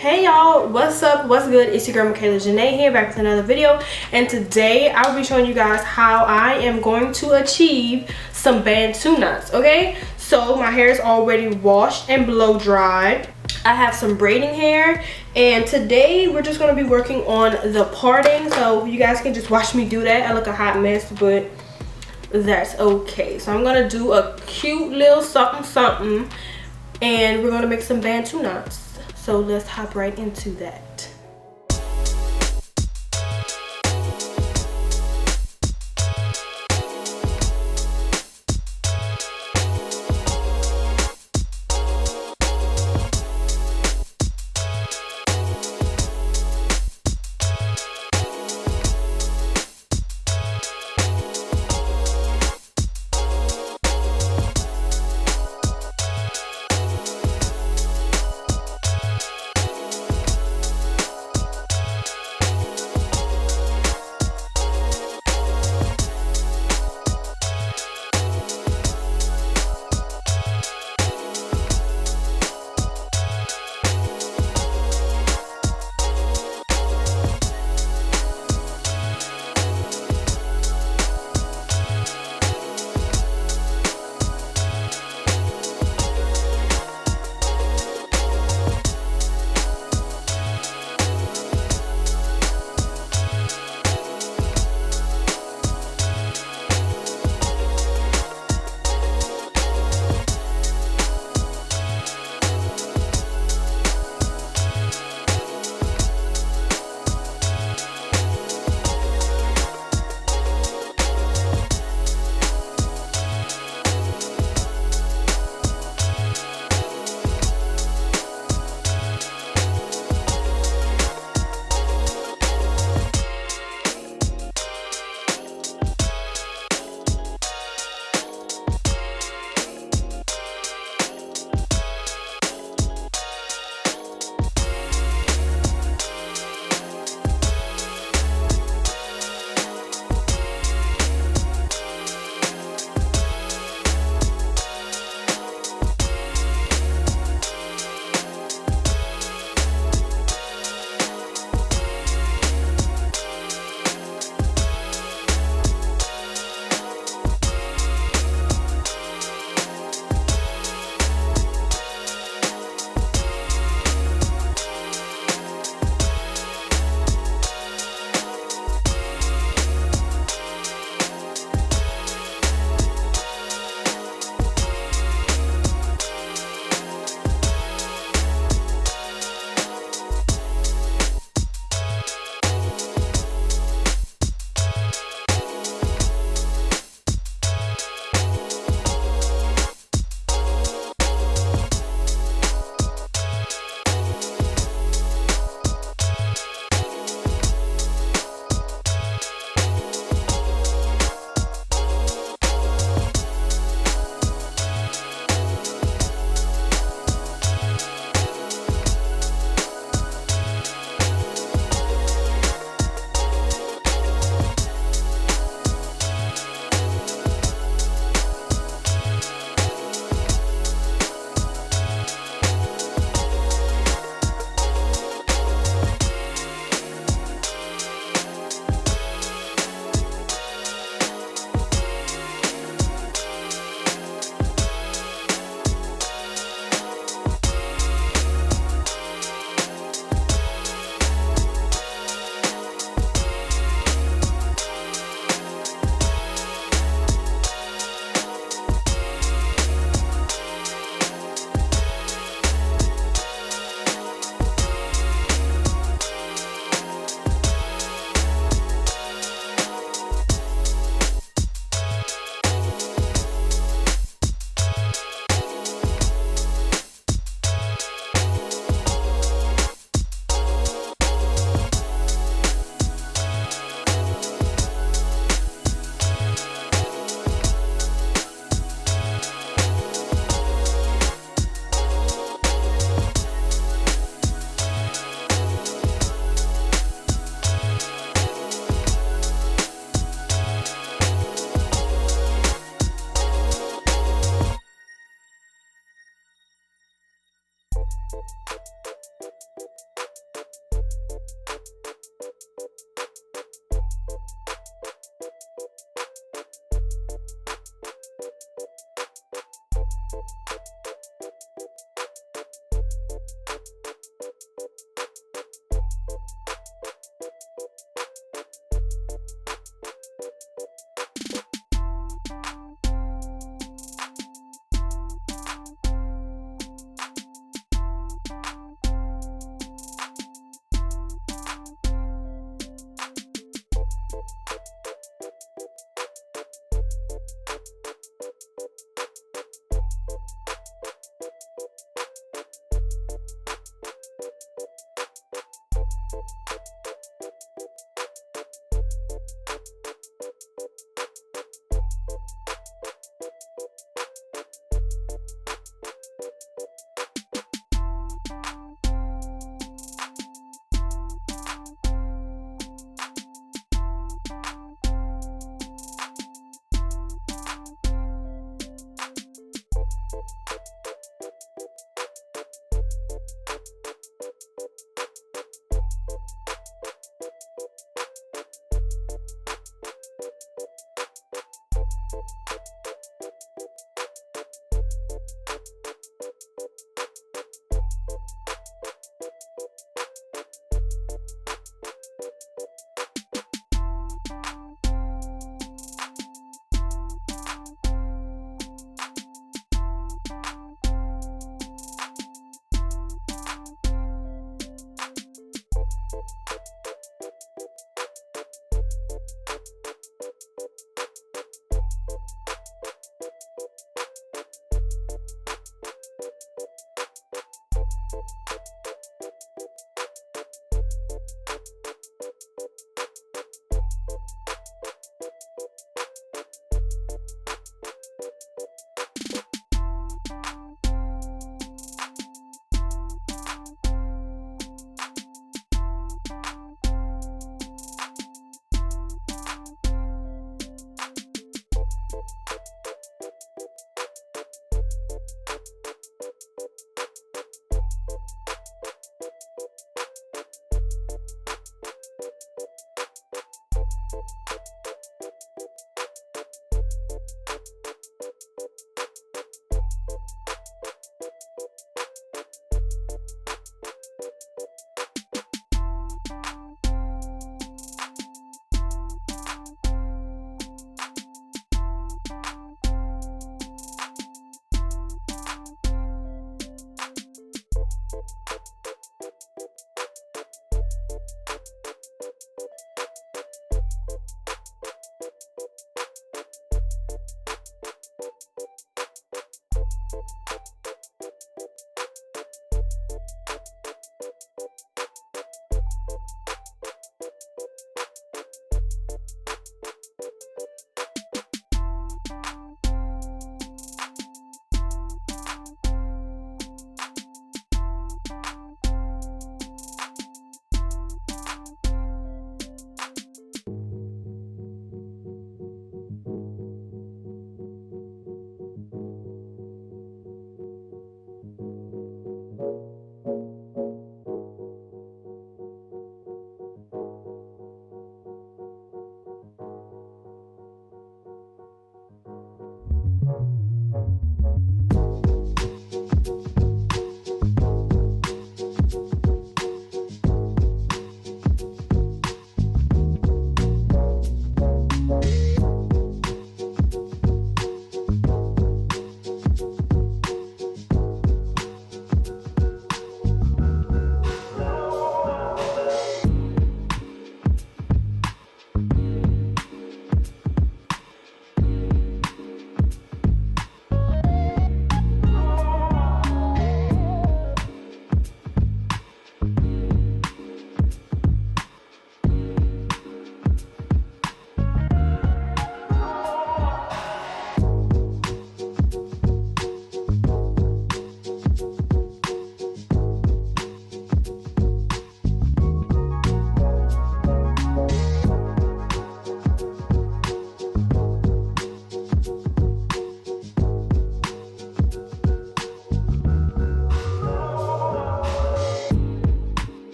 Hey y'all, what's up, what's good? It's your girl Michaela Janae here, back with another video, and today I'll be showing you guys how I am going to achieve some Bantu knots. Okay, so my hair is already washed and blow dried. I have some braiding hair, and today we're just going to be working on the parting, so you guys can just watch me do that. I look a hot mess, but that's okay. So I'm going to do a cute little something, and we're going to make some Bantu knots. So let's hop right into that.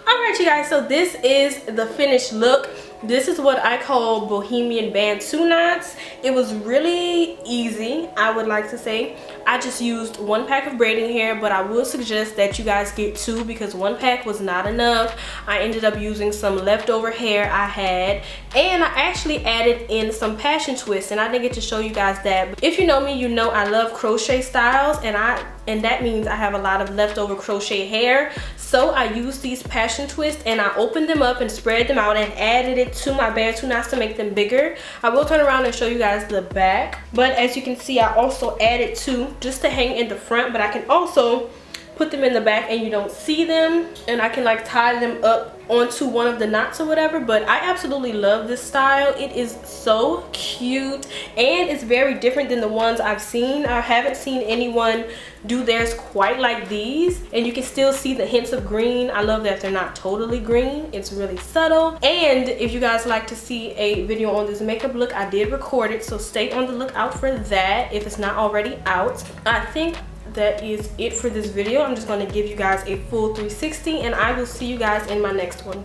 Alright you guys, so this is the finished look. This is what I call Bohemian Bantu knots. It was really easy, I would like to say. I just used 1 pack of braiding hair, but I would suggest that you guys get 2 because 1 pack was not enough. I ended up using some leftover hair I had, and I actually added in some passion twists, and I didn't get to show you guys that. But if you know me, you know I love crochet styles, and that means I have a lot of leftover crochet hair. So I used these passion twists and I opened them up and spread them out and added it to my Bantu knots to make them bigger. I will turn around and show you guys the back, but as you can see, I also added 2 just to hang in the front, but I can also put them in the back and you don't see them, and I can like tie them up onto one of the knots or whatever. But I absolutely love this style. It is so cute and it's very different than the ones I've seen. I haven't seen anyone do theirs quite like these, and you can still see the hints of green. I love that they're not totally green. It's really subtle. And if you guys like to see a video on this makeup look, I did record it, so stay on the lookout for that if it's not already out. I think that is it for this video. I'm just going to give you guys a full 360, and I will see you guys in my next one.